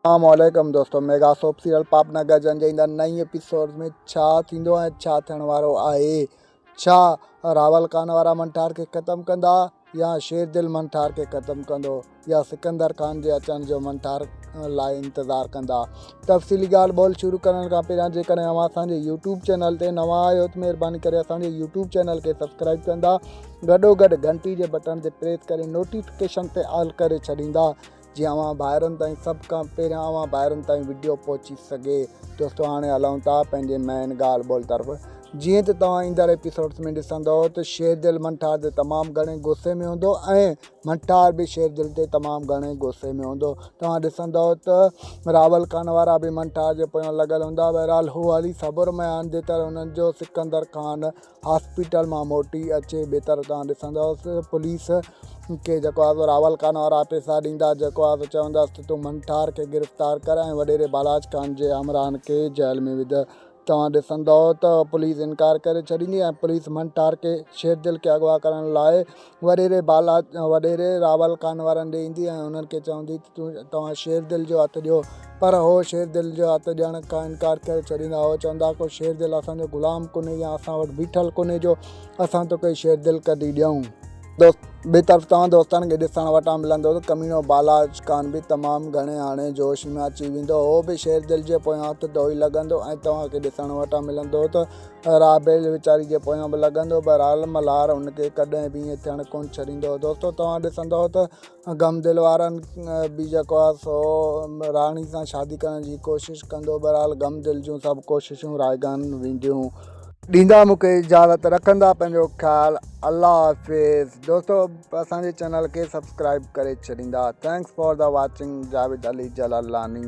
अस्सलामुअलैकुम दोस्तों, mega soap serial पापनगर जंहिंजा नई एपिसोड में छा थींदो ऐं छा थियण वारो आहे। छा रावल खान वारा मंठार खे ख़त्म कंदा या शेरदिल मंठार खे ख़त्म कंदो या सिकंदर खान जे अचण जो मंठार लाइ इंतज़ारु कंदा। तफ़सीली ॻाल्हि ॿोल शुरू करण खां पहिरियां जेकॾहिं अव्हां असांजे यूट्यूब चैनल ते नवां आहियो त महिरबानी करे असांजे यूट्यूब चैनल खे सब्सक्राइब कंदा, गॾोगॾु घंटी जे बटन ते प्रेस करे नोटिफिकेशन ते ऑल करे छॾींदा जीअं अव्हां ॿाहिरनि ताईं सभु खां पहिरियां अव्हां ॿाहिरनि ताईं वीडियो पहुची सघे। दोस्तों हाणे हलूं था पंहिंजे मेन ॻाल्हि ॿोल तरफ़। जीअं त तव्हां ईंदड़ एपिसोड्स में ॾिसंदव त शेरदिल मंठार ते तमामु घणे गुस्से में हूंदो ऐं मंठार बि शेरदिल ते तमामु घणे गुस्से में हूंदो। तव्हां ॾिसंदव त रावल खान वारा बि मंठार जे पोयां लॻल हूंदा। बहरहाल हू हली सब्र में आहिनि जेतर हुननि जो सिकंदर खान हॉस्पिटल मां मोटी अचे। ॿिए तरफ़ तव्हां ॾिसंदव पुलिस के जेको आहे रावल खान वारा पैसा ॾींदा, जेको आहे चवंदासीं तूं मंठार खे गिरफ़्तार कर ऐं वॾेरे बालाज खान जे हमराहन खे जेल में विध। तव्हां ॾिसंदव त पुलिस इनकार करे छॾींदी ऐं पुलिस मंठार खे शेरदिल खे अगवा करण लाइ वॾेरे रावल खान वारनि ॾे ईंदी ऐं उन्हनि खे चवंदी तव्हां शेरदिल जो हथु ॾियो, पर हो शेरदिल जो हथु ॾियण खां इनकार करे छॾींदा। हो चवंदा को शेरदिल असांजो ग़ुलाम कोन्हे या असां वटि बीठल कोन्हे जो असां तोखे शेरदिल कढी ॾियूं। ॿिए तरफ़ तव्हां दोस्तनि खे ॾिसण वटां मिलंदो त कमीनो बालाज खान बि तमामु घणे हाणे जोश में अची वेंदो। हो बि शेरदिल जे पोयां हथु धोई लॻंदो ऐं तव्हांखे ॾिसण वटां मिलंदो त राबेल वीचारी जे पोयां बि लॻंदो। बहरहाल मल्हार हुनखे कॾहिं बि ईअं थियणु कोन छॾींदो। दोस्तों तव्हां ॾिसंदव त गमदिल वारनि बि जेको आहे सो राणी सां शादी करण जी कोशिशि कंदो। बहरहाल गमदिल जूं सभु कोशिशूं रायगान वेंदियूं। ॾींदा मूंखे इजाज़त, रखंदा पंहिंजो ख़्यालु। अल्लाह हाफ़िज़। दोस्तों असांजे चैनल खे सब्सक्राइब करे छॾींदा। Thanks for the watching. Javed Ali जलालानी।